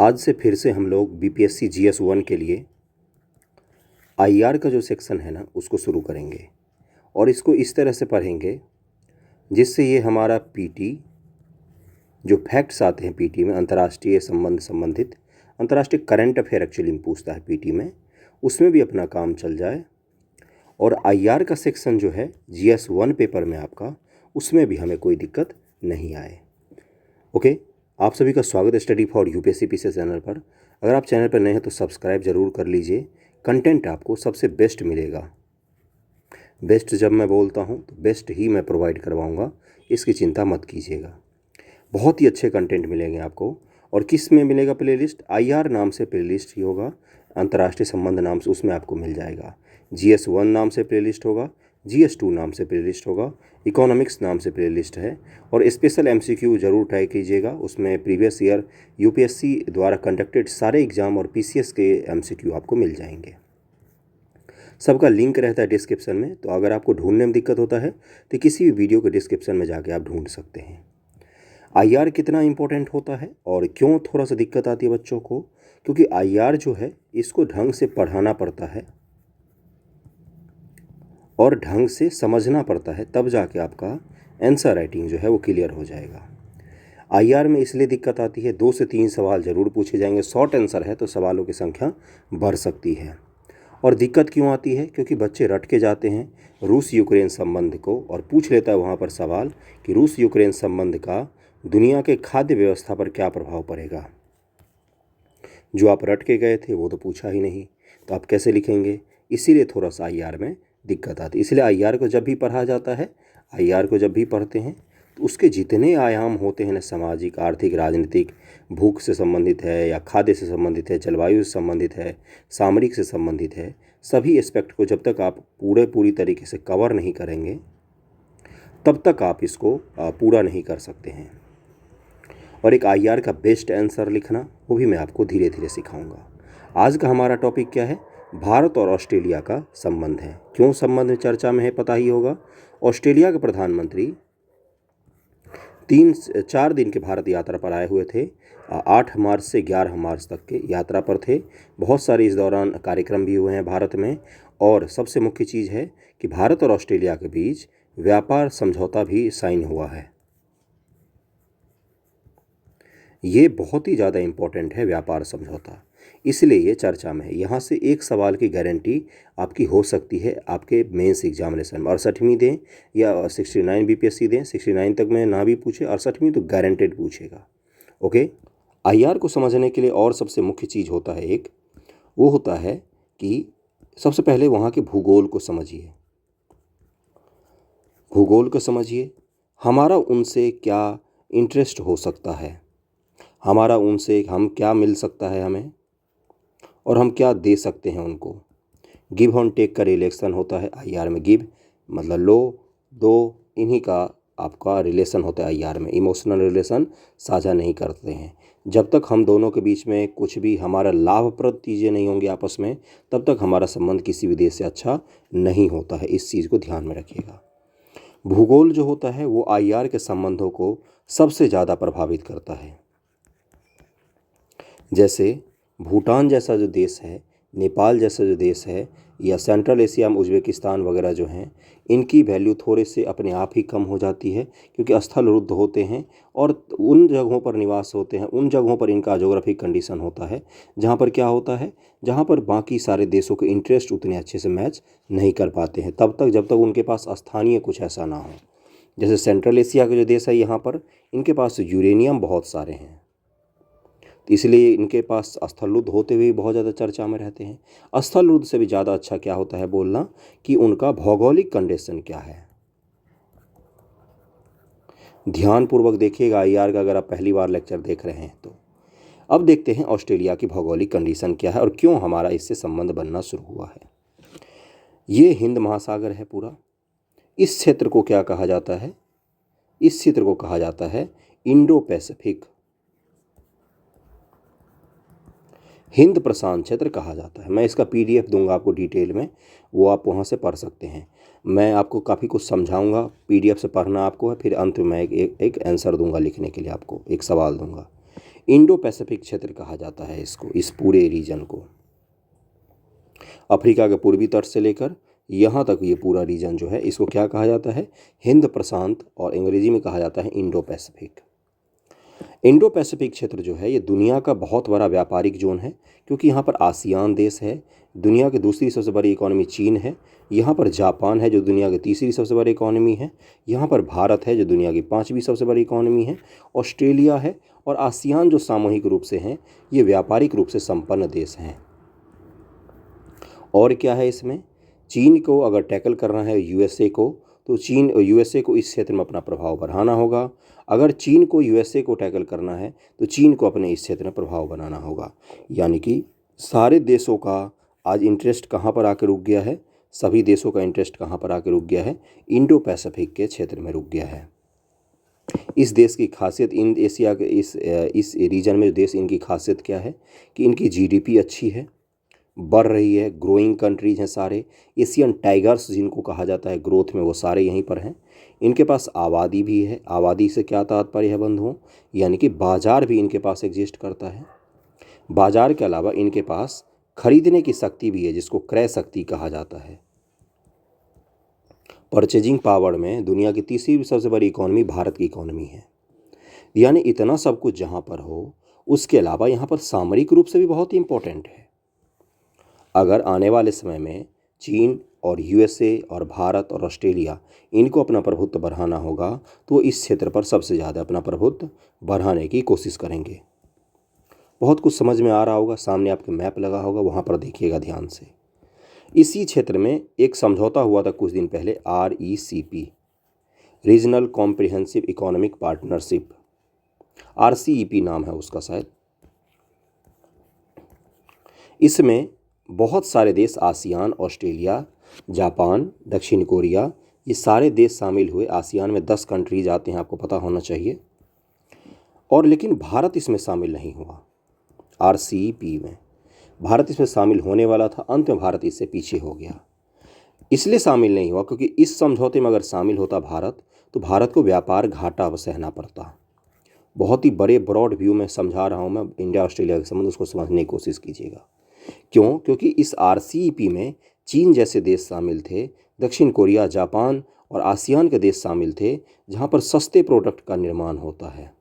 आज से फिर से हम लोग बीपीएससी GS1 के लिए आईआर का जो सेक्शन है ना उसको शुरू करेंगे और इसको इस तरह से पढ़ेंगे जिससे ये हमारा पीटी जो फैक्ट्स आते हैं पीटी में अंतर्राष्ट्रीय संबंधित अंतर्राष्ट्रीय करंट अफेयर एक्चुअली में पूछता है पीटी में, उसमें भी अपना काम चल जाए। और आईआर का सेक्शन जो है GS1 पेपर में आपका, उसमें भी हमें कोई दिक्कत नहीं आए। ओके, आप सभी का स्वागत है study for UPSC PCS channel पर। अगर आप चैनल पर नए हैं तो सब्सक्राइब ज़रूर कर लीजिए। कंटेंट आपको सबसे बेस्ट मिलेगा। बेस्ट जब मैं बोलता हूँ तो बेस्ट ही मैं प्रोवाइड करवाऊँगा, इसकी चिंता मत कीजिएगा। बहुत ही अच्छे कंटेंट मिलेंगे आपको। और किस में मिलेगा प्लेलिस्ट? आईआर नाम से प्लेलिस्ट ही होगा, अंतर्राष्ट्रीय संबंध नाम से उसमें आपको मिल जाएगा। GS1 नाम से प्लेलिस्ट होगा, GS2 नाम से प्लेलिस्ट होगा, इकोनॉमिक्स नाम से प्लेलिस्ट है। और स्पेशल MCQ ज़रूर ट्राई कीजिएगा, उसमें प्रीवियस ईयर यूपीएससी द्वारा कंडक्टेड सारे एग्ज़ाम और PCS के MCQ आपको मिल जाएंगे। सबका लिंक रहता है डिस्क्रिप्शन में, तो अगर आपको ढूंढने में दिक्कत होता है तो किसी भी वीडियो के डिस्क्रिप्शन में जाके आप ढूंढ सकते हैं। आईआर कितना इम्पोर्टेंट होता है और क्यों थोड़ा सा दिक्कत आती है बच्चों को? क्योंकि आईआर जो है इसको ढंग से पढ़ाना पड़ता है और ढंग से समझना पड़ता है, तब जाके आपका आंसर राइटिंग जो है वो क्लियर हो जाएगा। आईआर में इसलिए दिक्कत आती है, 2 से 3 सवाल ज़रूर पूछे जाएंगे। शॉर्ट आंसर है तो सवालों की संख्या बढ़ सकती है। और दिक्कत क्यों आती है? क्योंकि बच्चे रट के जाते हैं रूस यूक्रेन संबंध को और पूछ लेता है वहाँ पर सवाल कि रूस यूक्रेन संबंध का दुनिया के खाद्य व्यवस्था पर क्या प्रभाव पड़ेगा। जो आप रट के गए थे वो तो पूछा ही नहीं, तो आप कैसे लिखेंगे? इसीलिए थोड़ा सा आईआर में दिक्कत आती है। इसलिए आईआर को जब भी पढ़ा जाता है, आईआर को जब भी पढ़ते हैं तो उसके जितने आयाम होते हैं ना, सामाजिक, आर्थिक, राजनीतिक, भूख से संबंधित है या खाद्य से संबंधित है, जलवायु से संबंधित है, सामरिक से संबंधित है, सभी एस्पेक्ट को जब तक आप पूरी तरीके से कवर नहीं करेंगे तब तक आप इसको पूरा नहीं कर सकते हैं। और एक आईआर का बेस्ट आंसर लिखना, वो भी मैं आपको धीरे धीरे सिखाऊंगा। आज का हमारा टॉपिक क्या है? भारत और ऑस्ट्रेलिया का संबंध है। क्यों संबंध में चर्चा में है पता ही होगा। ऑस्ट्रेलिया के प्रधानमंत्री 4 दिन के भारत यात्रा पर आए हुए थे। 8 मार्च से 11 मार्च तक के यात्रा पर थे। बहुत सारे इस दौरान कार्यक्रम भी हुए हैं भारत में। और सबसे मुख्य चीज़ है कि भारत और ऑस्ट्रेलिया के बीच व्यापार समझौता भी साइन हुआ है। ये बहुत ही ज़्यादा इम्पोर्टेंट है व्यापार समझौता, इसलिए ये चर्चा में है। यहाँ से एक सवाल की गारंटी आपकी हो सकती है आपके मेंस एग्जामिनेशन में। 68वीं दें या 69 बीपीएससी दें, 69 तक में ना भी पूछे, 68वीं तो गारंटेड पूछेगा। ओके, आईआर को समझने के लिए और सबसे मुख्य चीज़ होता है एक, वो होता है कि सबसे पहले वहाँ के भूगोल को समझिए। भूगोल को समझिए, हमारा उनसे क्या इंटरेस्ट हो सकता है, हमारा उनसे हम क्या मिल सकता है हमें, और हम क्या दे सकते हैं उनको। गिव एंड टेक का रिलेशन होता है आईआर में। गिव मतलब लो, दो, इन्हीं का आपका रिलेशन होता है आईआर में। इमोशनल रिलेशन साझा नहीं करते हैं। जब तक हम दोनों के बीच में कुछ भी हमारा लाभप्रद चीज़ें नहीं होंगी आपस में, तब तक हमारा संबंध किसी भी देश से अच्छा नहीं होता है। इस चीज़ को ध्यान में रखिएगा। भूगोल जो होता है वो आईआर के संबंधों को सबसे ज़्यादा प्रभावित करता है। जैसे भूटान जैसा जो देश है, नेपाल जैसा जो देश है, या सेंट्रल एशिया में उज़्बेकिस्तान वगैरह जो हैं, इनकी वैल्यू थोड़े से अपने आप ही कम हो जाती है, क्योंकि स्थल रुद्ध होते हैं और उन जगहों पर निवास होते हैं, उन जगहों पर इनका ज्योग्राफिक कंडीशन होता है जहाँ पर क्या होता है, जहाँ पर बाकी सारे देशों के इंटरेस्ट उतने अच्छे से मैच नहीं कर पाते हैं तब तक, जब तक उनके पास स्थानीय कुछ ऐसा ना हो। जैसे सेंट्रल एशिया के जो देश है, यहाँ पर इनके पास यूरेनियम बहुत सारे हैं, इसलिए इनके पास स्थलरुद्ध होते हुए बहुत ज़्यादा चर्चा में रहते हैं। स्थलरुद्ध से भी ज़्यादा अच्छा क्या होता है बोलना कि उनका भौगोलिक कंडीशन क्या है। ध्यानपूर्वक देखिएगा आईआर का, अगर आप पहली बार लेक्चर देख रहे हैं तो। अब देखते हैं ऑस्ट्रेलिया की भौगोलिक कंडीशन क्या है और क्यों हमारा इससे संबंध बनना शुरू हुआ है। ये हिंद महासागर है पूरा। इस क्षेत्र को क्या कहा जाता है? इस क्षेत्र को कहा जाता है इंडो पैसिफिक, हिंद प्रशांत क्षेत्र कहा जाता है। मैं इसका PDF दूंगा आपको डिटेल में, वो आप वहाँ से पढ़ सकते हैं। मैं आपको काफ़ी कुछ समझाऊंगा, PDF से पढ़ना आपको है, फिर अंत में मैं एक आंसर दूंगा लिखने के लिए, आपको एक सवाल दूंगा। इंडो पैसिफिक क्षेत्र कहा जाता है इसको, इस पूरे रीजन को। अफ्रीका के पूर्वी तट से लेकर यहाँ तक ये पूरा रीजन जो है इसको क्या कहा जाता है, हिंद प्रशांत, और अंग्रेजी में कहा जाता है इंडो पैसिफिक। इंडो पैसिफिक क्षेत्र जो है ये दुनिया का बहुत बड़ा व्यापारिक जोन है, क्योंकि यहाँ पर आसियान देश है, दुनिया की दूसरी सबसे बड़ी इकोनॉमी चीन है, यहाँ पर जापान है जो दुनिया की तीसरी सबसे बड़ी इकोनॉमी है, यहाँ पर भारत है जो दुनिया की पाँचवीं सबसे बड़ी इकोनॉमी है, ऑस्ट्रेलिया है, और आसियान जो सामूहिक रूप से हैं ये व्यापारिक रूप से संपन्न देश हैं। और क्या है इसमें, चीन को अगर टैकल करना है यूएसए को, तो यूएसए को इस क्षेत्र में अपना प्रभाव बढ़ाना होगा। अगर चीन को यूएसए को टैकल करना है तो चीन को अपने इस क्षेत्र में प्रभाव बनाना होगा। यानी कि सारे देशों का आज इंटरेस्ट कहाँ पर आकर रुक गया है, सभी देशों का इंटरेस्ट कहाँ पर आकर रुक गया है, इंडो पैसिफिक के क्षेत्र में रुक गया है। इस देश की खासियत, इन एशिया के इस रीजन में जो देश, इनकी खासियत क्या है कि इनकी जीडीपी अच्छी है, बढ़ रही है, ग्रोइंग कंट्रीज हैं सारे, एशियन टाइगर्स जिनको कहा जाता है ग्रोथ में, वो सारे यहीं पर हैं। इनके पास आबादी भी है। आबादी से क्या तात्पर्य है बंधुओं, यानी कि बाज़ार भी इनके पास एग्जिस्ट करता है। बाज़ार के अलावा इनके पास खरीदने की शक्ति भी है, जिसको क्रय शक्ति कहा जाता है। परचेजिंग पावर में दुनिया की तीसरी सबसे बड़ी इकोनॉमी भारत की इकोनॉमी है। यानी इतना सब कुछ जहाँ पर हो, उसके अलावा यहाँ पर सामरिक रूप से भी बहुत ही इम्पोर्टेंट है। अगर आने वाले समय में चीन और यूएसए और भारत और ऑस्ट्रेलिया इनको अपना प्रभुत्व बढ़ाना होगा, तो इस क्षेत्र पर सबसे ज़्यादा अपना प्रभुत्व बढ़ाने की कोशिश करेंगे। बहुत कुछ समझ में आ रहा होगा, सामने आपके मैप लगा होगा, वहाँ पर देखिएगा ध्यान से। इसी क्षेत्र में एक समझौता हुआ था कुछ दिन पहले, RECP, regional comprehensive economic partnership, RCEP नाम है उसका शायद। इसमें बहुत सारे देश, आसियान, ऑस्ट्रेलिया, जापान, दक्षिण कोरिया, ये सारे देश शामिल हुए। आसियान में 10 कंट्रीज आते हैं, आपको पता होना चाहिए। और लेकिन भारत इसमें शामिल नहीं हुआ। RCEP में भारत इसमें शामिल होने वाला था, अंत में भारत इससे पीछे हो गया। इसलिए शामिल नहीं हुआ क्योंकि इस समझौते में अगर शामिल होता भारत, तो भारत को व्यापार घाटा सहना पड़ता। बहुत ही बड़े ब्रॉड व्यू में समझा रहा हूँ मैं इंडिया ऑस्ट्रेलिया के संबंध, उसको समझने की कोशिश कीजिएगा। क्यों? क्योंकि इस RCEP में चीन जैसे देश शामिल थे, दक्षिण कोरिया, जापान और आसियान के देश शामिल थे, जहाँ पर सस्ते प्रोडक्ट का निर्माण होता है।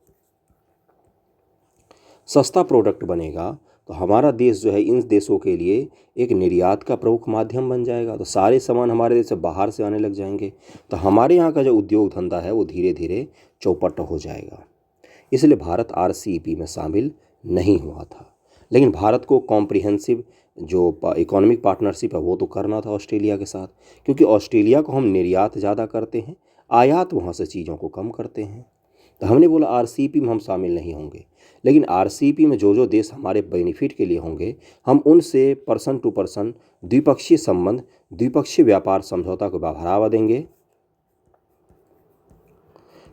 सस्ता प्रोडक्ट बनेगा तो हमारा देश जो है इन देशों के लिए एक निर्यात का प्रमुख माध्यम बन जाएगा। तो सारे सामान हमारे देश से बाहर से आने लग जाएंगे, तो हमारे यहाँ का जो उद्योग धंधा है वो धीरे धीरे चौपट हो जाएगा। इसलिए भारत RCEP में शामिल नहीं हुआ था। लेकिन भारत को कॉम्प्रिहेंसिव जो इकोनॉमिक पार्टनरशिप है वो तो करना था ऑस्ट्रेलिया के साथ, क्योंकि ऑस्ट्रेलिया को हम निर्यात ज़्यादा करते हैं, आयात वहाँ से चीज़ों को कम करते हैं। तो हमने बोला RCEP में हम शामिल नहीं होंगे, लेकिन RCEP में जो जो देश हमारे बेनिफिट के लिए होंगे, हम उनसे पर्सन टू पर्सन द्विपक्षीय संबंध, द्विपक्षीय व्यापार समझौता को बढ़ावा देंगे,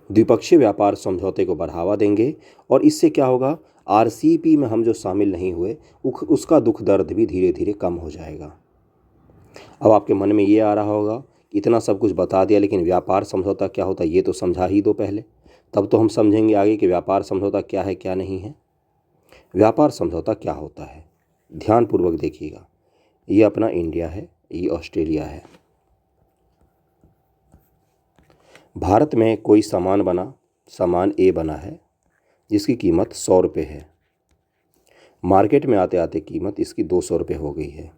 द्विपक्षीय व्यापार समझौते को बढ़ावा देंगे। और इससे क्या होगा, RCEP में हम जो शामिल नहीं हुए उसका दुख दर्द भी धीरे धीरे कम हो जाएगा। अब आपके मन में ये आ रहा होगा, इतना सब कुछ बता दिया, लेकिन व्यापार समझौता क्या होता है ये तो समझा ही दो पहले, तब तो हम समझेंगे आगे कि व्यापार समझौता क्या है क्या नहीं है। व्यापार समझौता क्या होता है, ध्यानपूर्वक देखिएगा। ये अपना इंडिया है, ये ऑस्ट्रेलिया है। भारत में कोई सामान A बना है जिसकी कीमत 100 रुपये है। मार्केट में आते आते कीमत इसकी 200 रुपये हो गई है।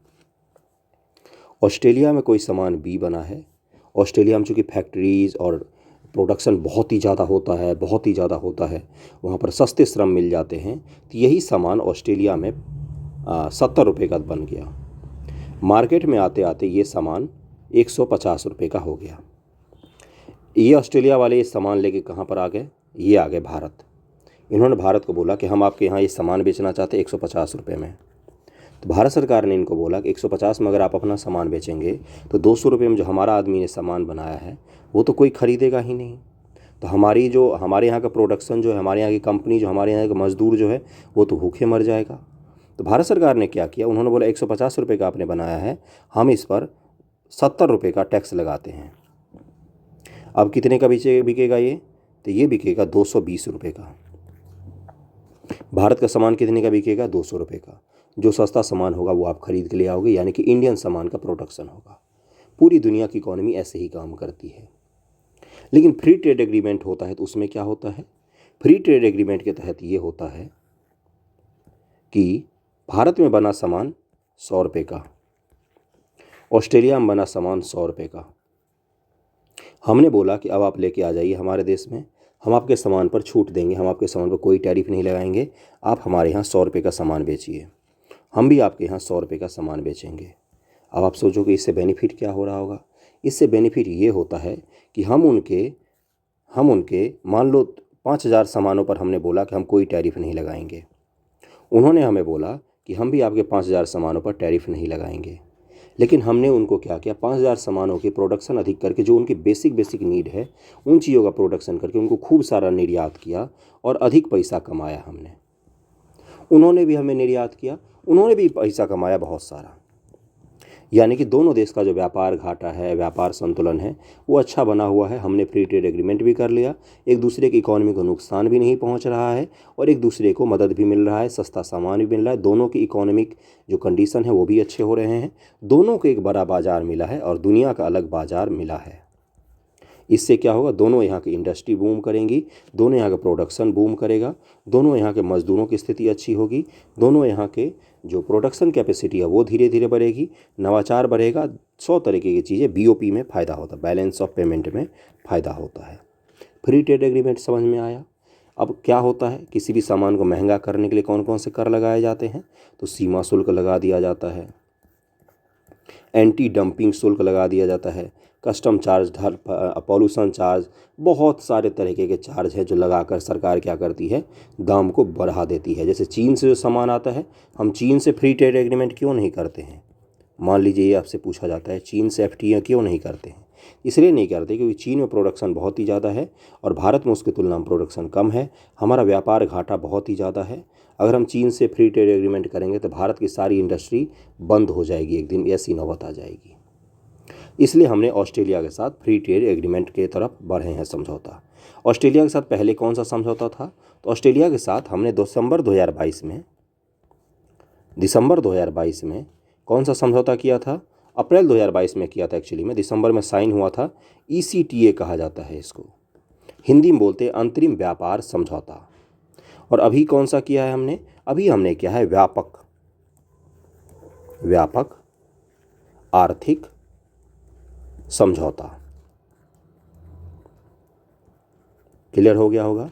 ऑस्ट्रेलिया में कोई सामान B बना है। ऑस्ट्रेलिया में चूँकि फैक्ट्रीज़ और प्रोडक्शन बहुत ही ज़्यादा होता है, वहाँ पर सस्ते श्रम मिल जाते हैं, तो यही सामान ऑस्ट्रेलिया में 70 रुपये का बन गया। मार्केट में आते आते ये सामान 150 रुपये का हो गया। ये ऑस्ट्रेलिया वाले ये सामान लेके कहाँ पर आ गए, ये आ गए भारत। इन्होंने भारत को बोला कि हम आपके यहाँ ये सामान बेचना चाहते हैं 150 रुपये में। तो भारत सरकार ने इनको बोला कि 150 में अगर आप अपना सामान बेचेंगे तो 200 रुपये में जो हमारा आदमी ने सामान बनाया है वो तो कोई ख़रीदेगा ही नहीं। तो हमारे यहाँ का प्रोडक्शन जो है, हमारे यहाँ की कंपनी जो, हमारे यहाँ का मज़दूर जो है वो तो भूखे मर जाएगा। तो भारत सरकार ने क्या किया, उन्होंने बोला 150 रुपये का आपने बनाया है, हम इस पर 70 रुपये का टैक्स लगाते हैं। अब कितने का बिकेगा ये, तो ये बिकेगा 220 रुपये का। भारत का सामान कितने का बिकेगा? 200 रुपये का। जो सस्ता सामान होगा वो आप खरीद के ले आओगे, यानी कि इंडियन सामान का प्रोडक्शन होगा। पूरी दुनिया की इकोनॉमी ऐसे ही काम करती है। लेकिन फ्री ट्रेड एग्रीमेंट होता है तो उसमें क्या होता है? फ्री ट्रेड एग्रीमेंट के तहत ये होता है कि भारत में बना सामान 100 रुपये का, ऑस्ट्रेलिया में बना सामान 100 रुपये का। हमने बोला कि अब आप लेके आ जाइए हमारे देश में, हम आपके सामान पर छूट देंगे, हम आपके सामान पर कोई टैरिफ नहीं लगाएंगे, आप हमारे यहाँ 100 रुपये का सामान बेचिए, हम भी आपके यहाँ 100 रुपये का सामान बेचेंगे। अब आप सोचो कि इससे बेनिफिट क्या हो रहा होगा? इससे बेनिफिट ये होता है कि हम उनके मान लो 5,000 सामानों पर हमने बोला कि हम कोई टैरिफ नहीं लगाएंगे। उन्होंने हमें बोला कि हम भी आपके 5,000 सामानों पर टैरिफ नहीं लगाएंगे। लेकिन हमने उनको क्या किया? 5,000 सामानों के प्रोडक्शन अधिक करके, जो उनकी बेसिक नीड है उन चीज़ों का प्रोडक्शन करके उनको खूब सारा निर्यात किया और अधिक पैसा कमाया हमने। उन्होंने भी हमें निर्यात किया, उन्होंने भी पैसा कमाया बहुत सारा। यानी कि दोनों देश का जो व्यापार घाटा है, व्यापार संतुलन है, वो अच्छा बना हुआ है। हमने फ्री ट्रेड एग्रीमेंट भी कर लिया, एक दूसरे की इकोनॉमी को नुकसान भी नहीं पहुंच रहा है और एक दूसरे को मदद भी मिल रहा है, सस्ता सामान भी मिल रहा है। दोनों की इकोनॉमिक जो कंडीशन है वो भी अच्छे हो रहे हैं। दोनों को एक बड़ा बाज़ार मिला है और दुनिया का अलग बाज़ार मिला है। इससे क्या होगा? दोनों यहाँ की इंडस्ट्री बूम करेंगी, दोनों यहाँ का प्रोडक्शन बूम करेगा, दोनों यहाँ के मज़दूरों की स्थिति अच्छी होगी, दोनों यहाँ के जो प्रोडक्शन कैपेसिटी है वो धीरे धीरे बढ़ेगी, नवाचार बढ़ेगा, 100 तरीके की चीज़ें। बीओपी में फ़ायदा होता है, बैलेंस ऑफ पेमेंट में फ़ायदा होता है। फ्री ट्रेड एग्रीमेंट समझ में आया? अब क्या होता है? किसी भी सामान को महंगा करने के लिए कौन कौन से कर लगाए जाते हैं? तो सीमा शुल्क लगा दिया जाता है, एंटी डंपिंग शुल्क लगा दिया जाता है, कस्टम चार्ज, पॉल्यूशन चार्ज, बहुत सारे तरीके के चार्ज है जो लगाकर सरकार क्या करती है? दाम को बढ़ा देती है। जैसे चीन से जो सामान आता है, हम चीन से फ्री ट्रेड एग्रीमेंट क्यों नहीं करते हैं? मान लीजिए ये आपसे पूछा जाता है, चीन से एफटीए क्यों नहीं करते हैं? इसलिए नहीं करते क्योंकि चीन में प्रोडक्शन बहुत ही ज़्यादा है और भारत में उसकी तुलना में प्रोडक्शन कम है। हमारा व्यापार घाटा बहुत ही ज़्यादा है। अगर हम चीन से फ्री ट्रेड एग्रीमेंट करेंगे तो भारत की सारी इंडस्ट्री बंद हो जाएगी, एक दिन ऐसी नौबत आ जाएगी। इसलिए हमने ऑस्ट्रेलिया के साथ फ्री ट्रेड एग्रीमेंट के तरफ बढ़े हैं समझौता। ऑस्ट्रेलिया के साथ पहले कौन सा समझौता था? तो ऑस्ट्रेलिया के साथ हमने दिसंबर 2022 में कौन सा समझौता किया था? अप्रैल 2022 में किया था, एक्चुअली में दिसंबर में साइन हुआ था। ECTA कहा जाता है इसको, हिंदी में बोलते हैं अंतरिम व्यापार समझौता। और अभी कौन सा किया है हमने? अभी हमने किया है व्यापक आर्थिक समझौता। क्लियर हो गया होगा?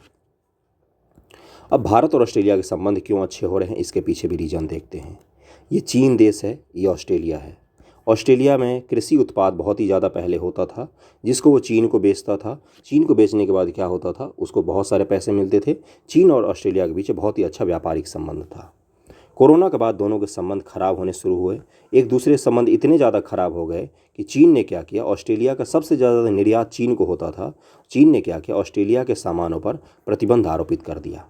अब भारत और ऑस्ट्रेलिया के संबंध क्यों अच्छे हो रहे हैं, इसके पीछे भी रीजन देखते हैं। ये चीन देश है, ये ऑस्ट्रेलिया है। ऑस्ट्रेलिया में कृषि उत्पाद बहुत ही ज़्यादा पहले होता था, जिसको वो चीन को बेचता था। चीन को बेचने के बाद क्या होता था? उसको बहुत सारे पैसे मिलते थे। चीन और ऑस्ट्रेलिया के बीच बहुत ही अच्छा व्यापारिक संबंध था। कोरोना के बाद दोनों के संबंध खराब होने शुरू हुए। एक दूसरे संबंध इतने ज़्यादा खराब हो गए कि चीन ने क्या किया? ऑस्ट्रेलिया का सबसे ज़्यादा निर्यात चीन को होता था। चीन ने क्या किया? ऑस्ट्रेलिया के सामानों पर प्रतिबंध आरोपित कर दिया।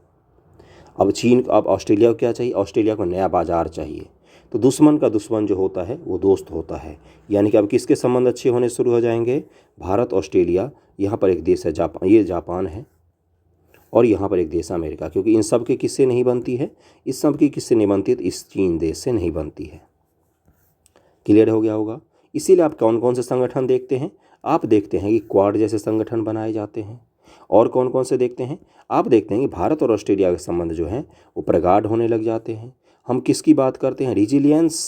अब ऑस्ट्रेलिया को क्या चाहिए? ऑस्ट्रेलिया को नया बाजार चाहिए। तो दुश्मन का दुश्मन जो होता है वो दोस्त होता है। यानी कि अब किसके संबंध अच्छे होने शुरू हो जाएंगे? भारत, ऑस्ट्रेलिया, यहाँ पर एक देश है जापान, ये जापान है, और यहाँ पर एक देश अमेरिका। क्योंकि इन सब के किससे नहीं बनती है? इस सब की किससे नहीं बनती है? तो इस चीन देश से नहीं बनती है। क्लियर हो गया होगा? इसीलिए आप कौन कौन से संगठन देखते हैं? आप देखते हैं कि क्वाड जैसे संगठन बनाए जाते हैं। और कौन कौन से देखते हैं? आप देखते हैं कि भारत और ऑस्ट्रेलिया के संबंध जो हैं वो प्रगाढ़ होने लग जाते हैं। हम किसकी बात करते हैं? रिजिलियंस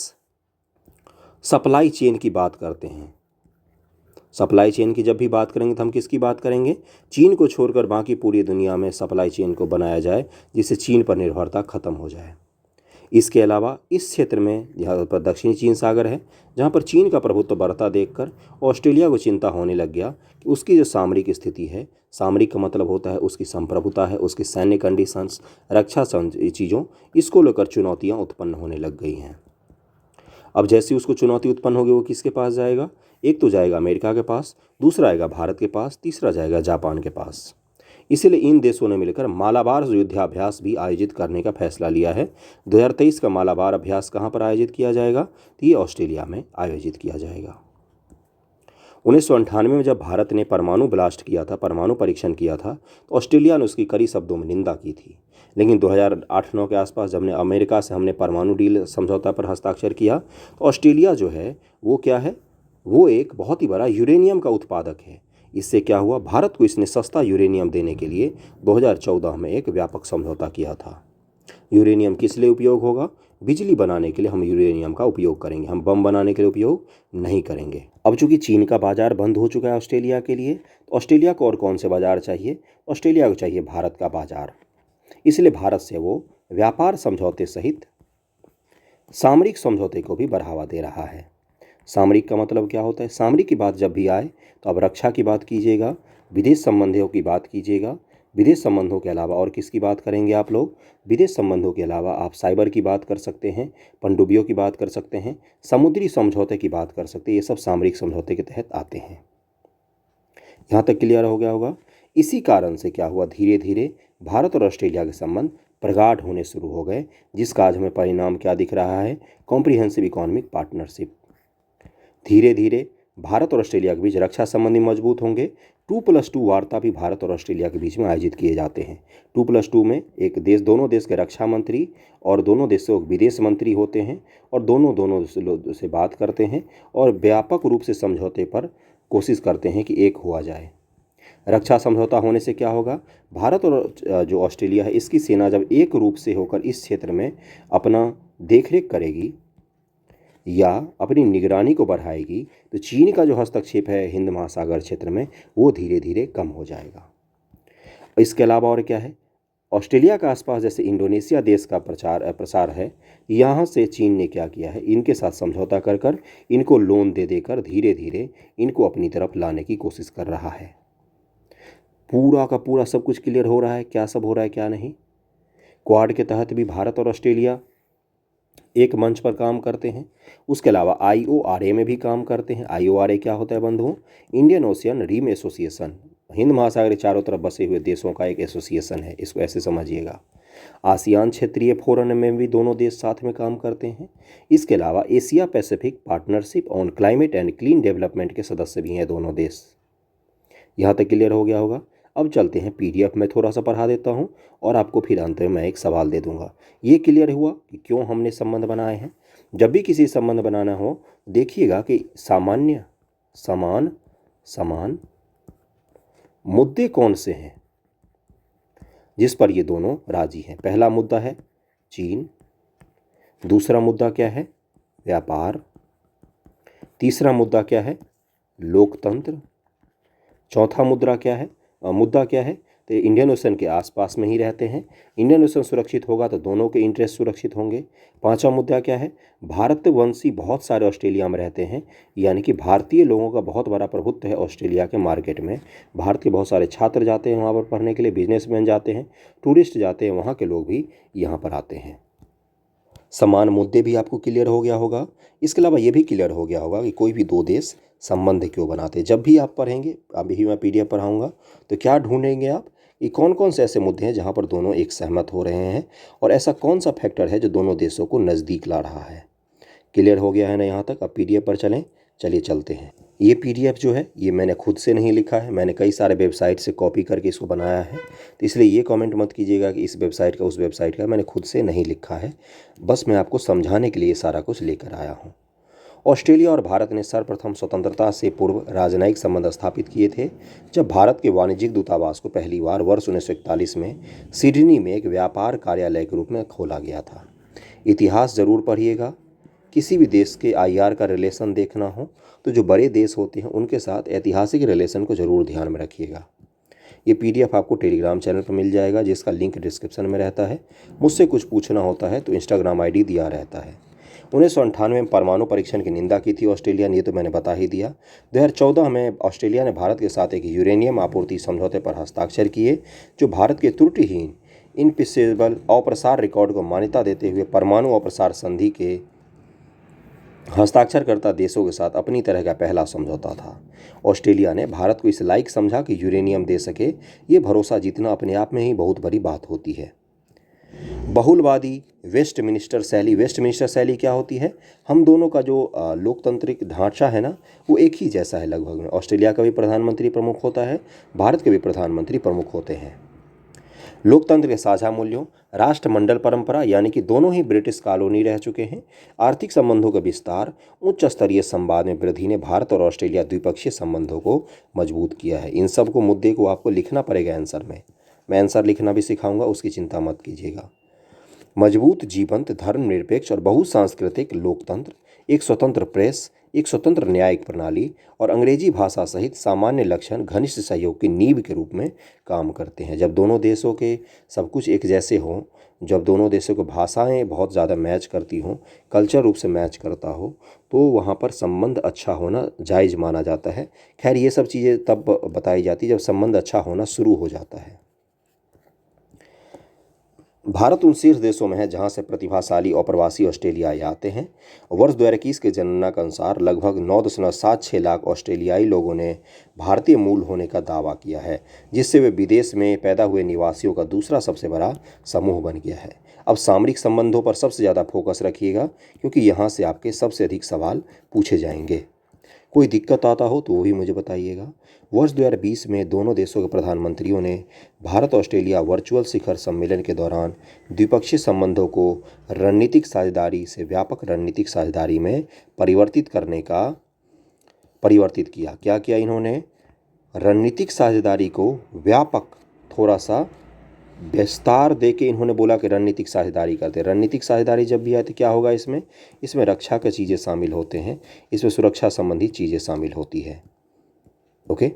सप्लाई चेन की बात करते हैं। सप्लाई चेन की जब भी बात करेंगे तो हम किसकी बात करेंगे? चीन को छोड़कर बाकी पूरी दुनिया में सप्लाई चेन को बनाया जाए, जिससे चीन पर निर्भरता खत्म हो जाए। इसके अलावा इस क्षेत्र में यहाँ पर दक्षिणी चीन सागर है, जहाँ पर चीन का प्रभुत्व बढ़ता देखकर ऑस्ट्रेलिया को चिंता होने लग गया कि उसकी जो सामरिक स्थिति है, सामरिक का मतलब होता है उसकी संप्रभुता है, उसकी सैन्य कंडीशंस, रक्षा चीज़ों, इसको लेकर चुनौतियाँ उत्पन्न होने लग गई हैं। अब जैसे उसको चुनौती उत्पन्न होगी वो किसके पास जाएगा? एक तो जाएगा अमेरिका के पास, दूसरा आएगा भारत के पास, तीसरा जाएगा जापान के पास। इसलिए इन देशों ने मिलकर मालाबार युद्धाभ्यास भी आयोजित करने का फैसला लिया है। 2023 का मालाबार अभ्यास कहाँ पर आयोजित किया जाएगा? तो ये ऑस्ट्रेलिया में आयोजित किया जाएगा। 1998 में जब भारत ने परमाणु ब्लास्ट किया था, परमाणु परीक्षण किया था, तो ऑस्ट्रेलिया ने उसकी कड़ी शब्दों में निंदा की थी। लेकिन 2008-9 के आसपास जब अमेरिका से हमने परमाणु डील समझौता पर हस्ताक्षर किया, तो ऑस्ट्रेलिया जो है वो क्या है, वो एक बहुत ही बड़ा यूरेनियम का उत्पादक है। इससे क्या हुआ, भारत को इसने सस्ता यूरेनियम देने के लिए 2014 में एक व्यापक समझौता किया था। यूरेनियम किस लिए उपयोग होगा? बिजली बनाने के लिए हम यूरेनियम का उपयोग करेंगे, हम बम बनाने के लिए उपयोग नहीं करेंगे। अब चूंकि चीन का बाजार बंद हो चुका है ऑस्ट्रेलिया के लिए, तो ऑस्ट्रेलिया को और कौन से बाजार चाहिए? ऑस्ट्रेलिया को चाहिए भारत का बाजार। इसलिए भारत से वो व्यापार समझौते सहित सामरिक समझौते को भी बढ़ावा दे रहा है। सामरिक का मतलब क्या होता है? सामरिक की बात जब भी आए तो अब रक्षा की बात कीजिएगा, विदेश संबंधों की बात कीजिएगा। विदेश संबंधों के अलावा और किसकी बात करेंगे आप लोग? विदेश संबंधों के अलावा आप साइबर की बात कर सकते हैं, पनडुब्बियों की बात कर सकते हैं, समुद्री समझौते की बात कर सकते हैं। ये सब सामरिक समझौते के तहत आते हैं। यहाँ तक क्लियर हो गया होगा। इसी कारण से क्या हुआ, धीरे धीरे भारत और ऑस्ट्रेलिया के संबंध प्रगाढ़ होने शुरू हो गए, जिसका आज हमें परिणाम क्या दिख रहा है? Comprehensive economic partnership. धीरे धीरे भारत और ऑस्ट्रेलिया के बीच रक्षा संबंधी मजबूत होंगे। 2+2 वार्ता भी भारत और ऑस्ट्रेलिया के बीच में आयोजित किए जाते हैं। 2+2 में एक देश, दोनों देश के रक्षा मंत्री और दोनों देशों के विदेश मंत्री होते हैं और दोनों से बात करते हैं और व्यापक रूप से समझौते पर कोशिश करते हैं कि एक हुआ जाए। रक्षा समझौता होने से क्या होगा, भारत और जो ऑस्ट्रेलिया है इसकी सेना जब एक रूप से होकर इस क्षेत्र में अपना देखरेख करेगी या अपनी निगरानी को बढ़ाएगी, तो चीन का जो हस्तक्षेप है हिंद महासागर क्षेत्र में वो धीरे धीरे कम हो जाएगा। इसके अलावा और क्या है, ऑस्ट्रेलिया के आसपास जैसे इंडोनेशिया देश का प्रसार है, यहाँ से चीन ने क्या किया है, इनके साथ समझौता कर कर इनको लोन दे देकर धीरे धीरे इनको अपनी तरफ लाने की कोशिश कर रहा है। पूरा का पूरा सब कुछ क्लियर हो रहा है, क्या सब हो रहा है क्या नहीं। क्वाड के तहत भी भारत और ऑस्ट्रेलिया एक मंच पर काम करते हैं। उसके अलावा IORA में भी काम करते हैं। IORA क्या होता है बंधुओं? इंडियन ओशियन रिम एसोसिएशन, हिंद महासागर के चारों तरफ बसे हुए देशों का एक एसोसिएशन है, इसको ऐसे समझिएगा। आसियान क्षेत्रीय फोरम में भी दोनों देश साथ में काम करते हैं। इसके अलावा Asia Pacific partnership on climate and clean development के सदस्य भी हैं दोनों देश। यहाँ तक क्लियर हो गया होगा। अब चलते हैं PDF में थोड़ा सा पढ़ा देता हूँ और आपको फिर अंत में मैं एक सवाल दे दूंगा। ये क्लियर हुआ कि क्यों हमने संबंध बनाए हैं। जब भी किसी संबंध बनाना हो, देखिएगा कि सामान्य समान मुद्दे कौन से हैं जिस पर ये दोनों राजी हैं। पहला मुद्दा है चीन, दूसरा मुद्दा क्या है? व्यापार, तीसरा मुद्दा क्या है? लोकतंत्र, चौथा मुद्दा क्या है? तो इंडियन ओशन के आसपास में ही रहते हैं। इंडियन ओशन सुरक्षित होगा तो दोनों के इंटरेस्ट सुरक्षित होंगे। पांचवा मुद्दा क्या है? भारतवंशी बहुत सारे ऑस्ट्रेलिया में रहते हैं, यानी कि भारतीय लोगों का बहुत बड़ा प्रभुत्व है ऑस्ट्रेलिया के मार्केट में। भारत के बहुत सारे छात्र जाते हैं वहाँ पर पढ़ने के लिए, बिजनेसमैन जाते हैं, टूरिस्ट जाते हैं, वहाँ के लोग भी यहाँ पर आते हैं। समान मुद्दे भी आपको क्लियर हो गया होगा। इसके अलावा ये भी क्लियर हो गया होगा कि कोई भी दो देश संबंध क्यों बनाते। जब भी आप पढ़ेंगे, अभी भी मैं PDF पढ़ाऊँगा, तो क्या ढूंढेंगे आप कि कौन कौन से ऐसे मुद्दे हैं जहाँ पर दोनों एक सहमत हो रहे हैं और ऐसा कौन सा फैक्टर है जो दोनों देशों को नज़दीक ला रहा है। क्लियर हो गया है ना यहाँ तक? अब PDF पर चलिए चलते हैं। ये PDF जो है ये मैंने खुद से नहीं लिखा है, मैंने कई सारे वेबसाइट से कॉपी करके इसको बनाया है। तो इसलिए ये कमेंट मत कीजिएगा कि इस वेबसाइट का उस वेबसाइट का, मैंने खुद से नहीं लिखा है, बस मैं आपको समझाने के लिए सारा कुछ लेकर आया हूँ। ऑस्ट्रेलिया और भारत ने सर्वप्रथम स्वतंत्रता से पूर्व राजनयिक संबंध स्थापित किए थे जब भारत के वाणिज्यिक दूतावास को पहली बार वर्ष 1941 में सिडनी में एक व्यापार कार्यालय के रूप में खोला गया था। इतिहास ज़रूर पढ़िएगा। किसी भी देश के IR का रिलेशन देखना हो तो जो बड़े देश होते हैं उनके साथ ऐतिहासिक रिलेशन को ज़रूर ध्यान में रखिएगा। ये PDF आपको टेलीग्राम चैनल पर मिल जाएगा, जिसका लिंक डिस्क्रिप्शन में रहता है। मुझसे कुछ पूछना होता है तो इंस्टाग्राम ID दिया रहता है। 1998 में परमाणु परीक्षण की निंदा की थी ऑस्ट्रेलिया ने, ये तो मैंने बता ही दिया। 2014 में ऑस्ट्रेलिया ने भारत के साथ एक यूरेनियम आपूर्ति समझौते पर हस्ताक्षर किए, जो भारत के त्रुटिहीन इनपिसेबल अप्रसार रिकॉर्ड को मान्यता देते हुए परमाणु अप्रसार संधि के हस्ताक्षरकर्ता देशों के साथ अपनी तरह का पहला समझौता था। ऑस्ट्रेलिया ने भारत को इस लायक समझा कि यूरेनियम दे सके। ये भरोसा जीतना अपने आप में ही बहुत बड़ी बात होती है। बहुलवादी वेस्टमिनिस्टर शैली। वेस्टमिनिस्टर शैली क्या होती है? हम दोनों का जो लोकतांत्रिक ढांचा है ना, वो एक ही जैसा है लगभग में। ऑस्ट्रेलिया का भी प्रधानमंत्री प्रमुख होता है, भारत के भी प्रधानमंत्री प्रमुख होते हैं। लोकतंत्र के साझा मूल्यों, राष्ट्रमंडल परंपरा यानी कि दोनों ही ब्रिटिश कॉलोनी रह चुके हैं, आर्थिक संबंधों का विस्तार, उच्च स्तरीय संवाद में वृद्धि ने भारत और ऑस्ट्रेलिया द्विपक्षीय संबंधों को मजबूत किया है। इन सब को मुद्दे को आपको लिखना पड़ेगा आंसर में। मैं आंसर लिखना भी सिखाऊंगा, उसकी चिंता मत कीजिएगा। मजबूत, जीवंत, धर्मनिरपेक्ष और बहुसांस्कृतिक लोकतंत्र, एक स्वतंत्र प्रेस, एक स्वतंत्र न्यायिक प्रणाली और अंग्रेजी भाषा सहित सामान्य लक्षण घनिष्ठ सहयोग की नींव के रूप में काम करते हैं। जब दोनों देशों के सब कुछ एक जैसे हों, जब दोनों देशों की भाषाएं बहुत ज़्यादा मैच करती हों, कल्चर रूप से मैच करता हो, तो वहाँ पर संबंध अच्छा होना जायज़ माना जाता है। खैर, ये सब चीज़ें तब बताई जाती है जब संबंध अच्छा होना शुरू हो जाता है। भारत उन शीर्ष देशों में है जहां से प्रतिभाशाली अप्रवासी ऑस्ट्रेलियाई आते हैं। वर्ष 2021 के जनगणना के अनुसार लगभग 9.76 लाख ऑस्ट्रेलियाई लोगों ने भारतीय मूल होने का दावा किया है, जिससे वे विदेश में पैदा हुए निवासियों का दूसरा सबसे बड़ा समूह बन गया है। अब सामरिक संबंधों पर सबसे ज़्यादा फोकस रखिएगा, क्योंकि यहाँ से आपके सबसे अधिक सवाल पूछे जाएंगे। कोई दिक्कत आता हो तो वो भी मुझे बताइएगा। वर्ष 2020 में दोनों देशों के प्रधानमंत्रियों ने भारत ऑस्ट्रेलिया वर्चुअल शिखर सम्मेलन के दौरान द्विपक्षीय संबंधों को रणनीतिक साझेदारी से व्यापक रणनीतिक साझेदारी में परिवर्तित किया। क्या किया इन्होंने? रणनीतिक साझेदारी को व्यापक, थोड़ा सा विस्तार दे के इन्होंने बोला कि रणनीतिक साझेदारी करते हैं। रणनीतिक साझेदारी जब भी आए तो क्या होगा इसमें रक्षा की चीज़ें शामिल होते हैं, इसमें सुरक्षा संबंधी चीज़ें शामिल होती है। ओके।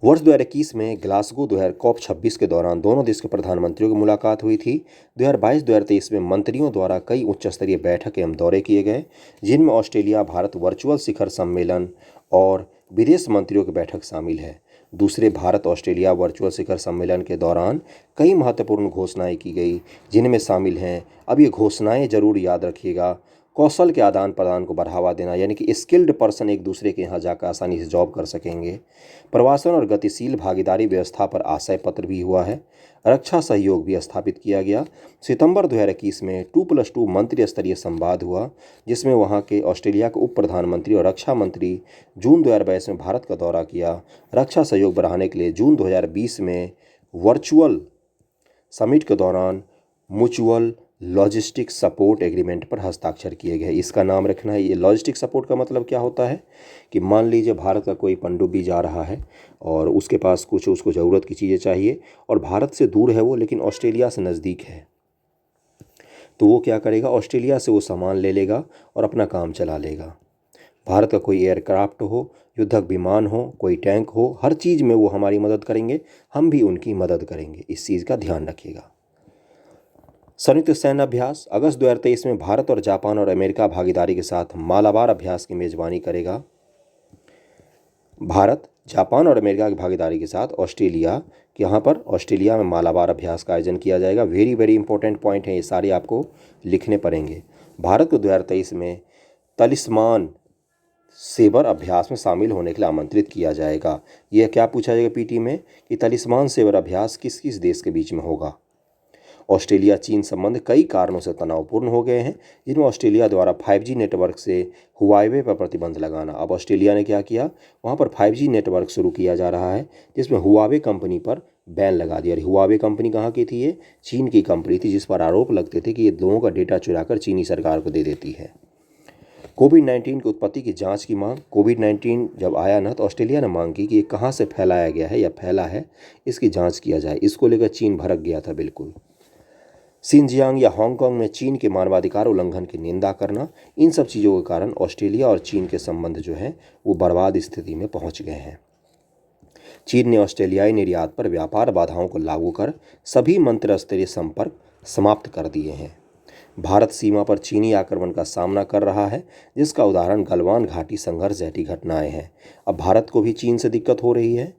वर्ष 2021 में ग्लासगो COP26 के दौरान दोनों देश के प्रधानमंत्रियों की मुलाकात हुई थी। 2022-2023 में मंत्रियों द्वारा कई उच्च स्तरीय बैठक एवं दौरे किए गए, जिनमें ऑस्ट्रेलिया भारत वर्चुअल शिखर सम्मेलन और विदेश मंत्रियों की बैठक शामिल है। दूसरे भारत ऑस्ट्रेलिया वर्चुअल शिखर सम्मेलन के दौरान कई महत्वपूर्ण घोषणाएं की गई, जिनमें शामिल हैं, अब ये घोषणाएं जरूर याद रखिएगा, कौशल के आदान प्रदान को बढ़ावा देना, यानी कि स्किल्ड पर्सन एक दूसरे के यहाँ जाकर आसानी से जॉब कर सकेंगे। प्रवासन और गतिशील भागीदारी व्यवस्था पर आशय पत्र भी हुआ है। रक्षा सहयोग भी स्थापित किया गया। सितंबर 2021 में 2+2 मंत्री स्तरीय संवाद हुआ, जिसमें वहाँ के ऑस्ट्रेलिया के उप प्रधानमंत्री और रक्षा मंत्री जून 2022 में भारत का दौरा किया। रक्षा सहयोग बढ़ाने के लिए जून 2020 में वर्चुअल समिट के दौरान म्यूचुअल लॉजिस्टिक सपोर्ट एग्रीमेंट पर हस्ताक्षर किए गए। इसका नाम रखना है। ये लॉजिस्टिक सपोर्ट का मतलब क्या होता है कि मान लीजिए भारत का कोई पनडुब्बी जा रहा है और उसके पास कुछ उसको ज़रूरत की चीज़ें चाहिए और भारत से दूर है वो, लेकिन ऑस्ट्रेलिया से नज़दीक है, तो वो क्या करेगा? ऑस्ट्रेलिया से वो सामान ले लेगा और अपना काम चला लेगा। भारत का कोई एयरक्राफ्ट हो, युद्धक विमान हो, कोई टैंक हो, हर चीज़ में वो हमारी मदद करेंगे, हम भी उनकी मदद करेंगे। इस चीज़ का ध्यान रखिएगा। संयुक्त सैन्य अभ्यास, अगस्त 2023 में भारत और जापान और अमेरिका भागीदारी के साथ मालाबार अभ्यास की मेजबानी करेगा। भारत, जापान और अमेरिका की भागीदारी के साथ ऑस्ट्रेलिया में मालाबार अभ्यास का आयोजन किया जाएगा। वेरी वेरी इंपॉर्टेंट पॉइंट है, ये सारे आपको लिखने पड़ेंगे। भारत को 2023 में तलिस्मान सेबर अभ्यास में शामिल होने के लिए आमंत्रित किया जाएगा। यह क्या पूछा जाएगा पीटी में कि तलिस्मान सेबर अभ्यास किस किस देश के बीच में होगा। ऑस्ट्रेलिया चीन संबंध कई कारणों से तनावपूर्ण हो गए हैं, जिनमें ऑस्ट्रेलिया द्वारा 5G नेटवर्क से हुआवे पर प्रतिबंध लगाना। अब ऑस्ट्रेलिया ने क्या किया? वहाँ पर 5G नेटवर्क शुरू किया जा रहा है, जिसमें हुआवे कंपनी पर बैन लगा दिया। हुआवे कंपनी कहाँ की थी? ये चीन की कंपनी थी, जिस पर आरोप लगते थे कि ये लोगों का डेटा चुराकर चीनी सरकार को दे देती है। कोविड-19 की उत्पत्ति की जांच की मांग। कोविड-19 जब आया ना, तो ऑस्ट्रेलिया ने मांग की कि ये कहाँ से फैलाया गया है या फैला है, इसकी जांच किया जाए। इसको लेकर चीन भड़क गया था बिल्कुल। सिनजियांग या हांगकांग में चीन के मानवाधिकार उल्लंघन की निंदा करना, इन सब चीज़ों के कारण ऑस्ट्रेलिया और चीन के संबंध जो हैं वो बर्बाद स्थिति में पहुंच गए हैं। चीन ने ऑस्ट्रेलियाई निर्यात पर व्यापार बाधाओं को लागू कर सभी मंत्रिस्तरीय संपर्क समाप्त कर दिए हैं। भारत सीमा पर चीनी आक्रमण का सामना कर रहा है, जिसका उदाहरण गलवान घाटी संघर्ष जैसी घटनाएं हैं। अब भारत को भी चीन से दिक्कत हो रही है,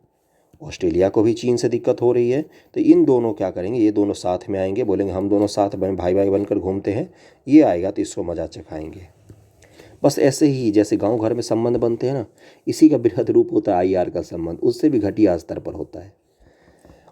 ऑस्ट्रेलिया को भी चीन से दिक्कत हो रही है, तो इन दोनों क्या करेंगे? ये दोनों साथ में आएंगे, बोलेंगे हम दोनों साथ में भाई भाई बनकर घूमते हैं। ये आएगा तो इसको मजा चखाएंगे। बस ऐसे ही जैसे गांव घर में संबंध बनते हैं ना, इसी का बृहद रूप होता है आईआर का संबंध, उससे भी घटिया स्तर पर होता है।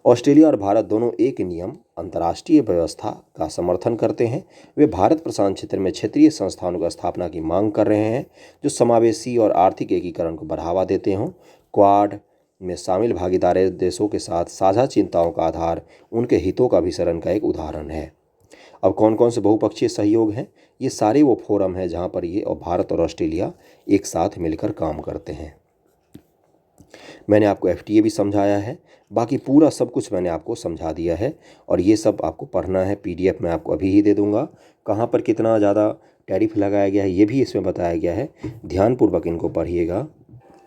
ऑस्ट्रेलिया और भारत दोनों एक नियम अंतर्राष्ट्रीय व्यवस्था का समर्थन करते हैं। वे भारत प्रशांत क्षेत्र में क्षेत्रीय संस्थानों की स्थापना की मांग कर रहे हैं जो समावेशी और आर्थिक एकीकरण को बढ़ावा देते हों। क्वाड में शामिल भागीदार देशों के साथ साझा चिंताओं का आधार उनके हितों का अभिसरण का एक उदाहरण है। अब कौन कौन से बहुपक्षीय सहयोग हैं? ये सारे वो फोरम हैं जहाँ पर ये और भारत और ऑस्ट्रेलिया एक साथ मिलकर काम करते हैं। मैंने आपको FTA भी समझाया है, बाकी पूरा सब कुछ मैंने आपको समझा दिया है और ये सब आपको पढ़ना है। PDF मैं आपको अभी ही दे दूँगा। कहाँ पर कितना ज़्यादा टैरिफ लगाया गया है ये भी इसमें बताया गया है, ध्यानपूर्वक इनको पढ़िएगा।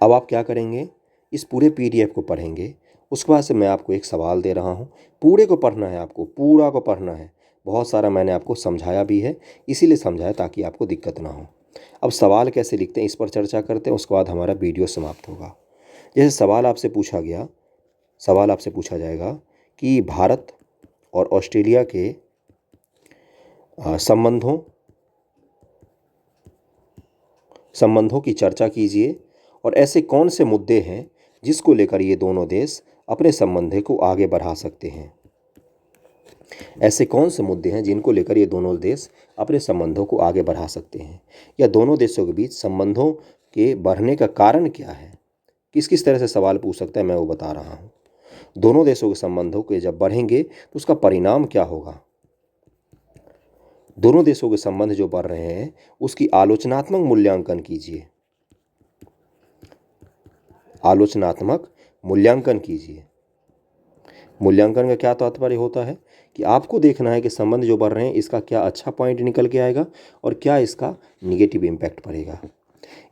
अब आप क्या करेंगे, इस पूरे PDF को पढ़ेंगे, उसके बाद से मैं आपको एक सवाल दे रहा हूँ, पूरे को पढ़ना है, आपको पूरा को पढ़ना है। बहुत सारा मैंने आपको समझाया भी है, इसीलिए समझाया ताकि आपको दिक्कत ना हो। अब सवाल कैसे लिखते हैं इस पर चर्चा करते हैं, उसके बाद हमारा वीडियो समाप्त होगा। जैसे सवाल आपसे पूछा जाएगा कि भारत और ऑस्ट्रेलिया के संबंधों की चर्चा कीजिए और ऐसे कौन से मुद्दे हैं जिसको लेकर ये दोनों देश अपने संबंध को आगे बढ़ा सकते हैं। ऐसे कौन से मुद्दे हैं जिनको लेकर ये दोनों देश अपने संबंधों को आगे बढ़ा सकते हैं, या दोनों देशों के बीच संबंधों के बढ़ने का कारण क्या है। किस किस तरह से सवाल पूछ सकता है मैं वो बता रहा हूँ। दोनों देशों के संबंधों के जब बढ़ेंगे तो उसका परिणाम क्या होगा। दोनों देशों के संबंध जो बढ़ रहे हैं उसकी आलोचनात्मक मूल्यांकन कीजिए। आलोचनात्मक मूल्यांकन कीजिए। मूल्यांकन का क्या तात्पर्य होता है कि आपको देखना है कि संबंध जो बढ़ रहे हैं इसका क्या अच्छा पॉइंट निकल के आएगा और क्या इसका निगेटिव इम्पैक्ट पड़ेगा।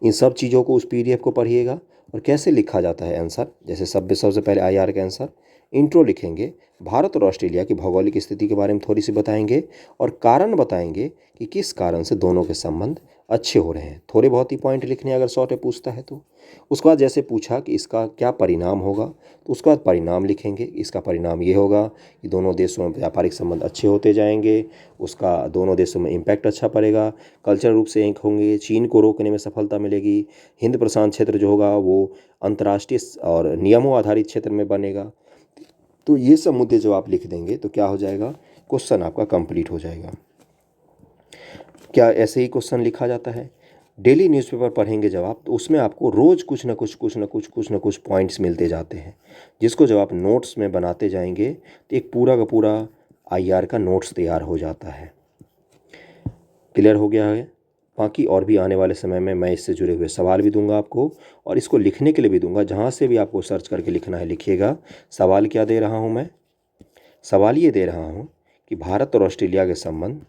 इन सब चीज़ों को उस PDF को पढ़िएगा। और कैसे लिखा जाता है आंसर, जैसे सबसे पहले IR का आंसर इंट्रो लिखेंगे, भारत और ऑस्ट्रेलिया की भौगोलिक स्थिति के बारे में थोड़ी सी बताएंगे और कारण बताएंगे कि किस कारण से दोनों के संबंध अच्छे हो रहे हैं। थोड़े बहुत ही पॉइंट लिखने अगर शॉर्ट में पूछता है तो। उसके बाद जैसे पूछा कि इसका क्या परिणाम होगा तो उसके बाद परिणाम लिखेंगे। इसका परिणाम ये होगा कि दोनों देशों में व्यापारिक संबंध अच्छे होते जाएंगे, उसका दोनों देशों में इम्पैक्ट अच्छा पड़ेगा, कल्चरल रूप से एक होंगे, चीन को रोकने में सफलता मिलेगी, हिंद प्रशांत क्षेत्र जो होगा वो अंतर्राष्ट्रीय और नियमों आधारित क्षेत्र में बनेगा। तो ये सब मुद्दे जो आप लिख देंगे तो क्या हो जाएगा, क्वेश्चन आपका कंप्लीट हो जाएगा। क्या ऐसे ही क्वेश्चन लिखा जाता है? डेली न्यूज़पेपर पढ़ेंगे जब आप तो उसमें आपको रोज़ कुछ ना कुछ पॉइंट्स मिलते जाते हैं, जिसको जब आप नोट्स में बनाते जाएंगे तो एक पूरा का पूरा IR का नोट्स तैयार हो जाता है। क्लियर हो गया है? बाकी और भी आने वाले समय में मैं इससे जुड़े हुए सवाल भी दूंगा आपको और इसको लिखने के लिए भी दूंगा। जहाँ से भी आपको सर्च करके लिखना है लिखिएगा। सवाल क्या दे रहा हूँ मैं? सवाल ये दे रहा हूँ कि भारत और ऑस्ट्रेलिया के संबंध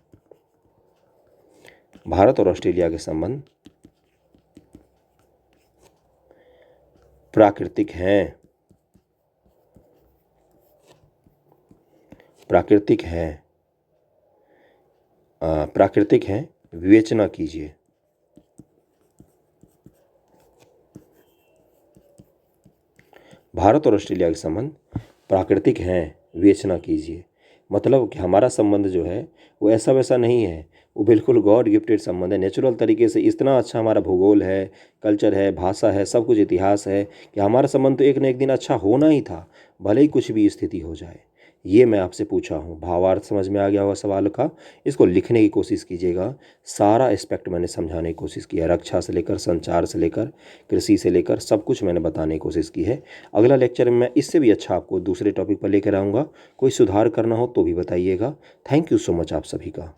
प्राकृतिक हैं, विवेचना कीजिए। भारत और ऑस्ट्रेलिया के संबंध प्राकृतिक हैं, विवेचना कीजिए। मतलब कि हमारा संबंध जो है वो ऐसा वैसा नहीं है, वो बिल्कुल गॉड गिफ्टेड संबंध है। नेचुरल तरीके से इतना अच्छा हमारा भूगोल है, कल्चर है, भाषा है, सब कुछ इतिहास है कि हमारा संबंध तो एक न एक दिन अच्छा होना ही था, भले ही कुछ भी स्थिति हो जाए। ये मैं आपसे पूछा हूँ। भावार्थ समझ में आ गया होगा सवाल का। इसको लिखने की कोशिश कीजिएगा। सारा एस्पेक्ट मैंने समझाने की कोशिश की है, रक्षा से लेकर संचार से लेकर कृषि से लेकर सब कुछ मैंने बताने की कोशिश की है। अगला लेक्चर में मैं इससे भी अच्छा आपको दूसरे टॉपिक पर लेकर आऊँगा। कोई सुधार करना हो तो भी बताइएगा। थैंक यू सो मच आप सभी का।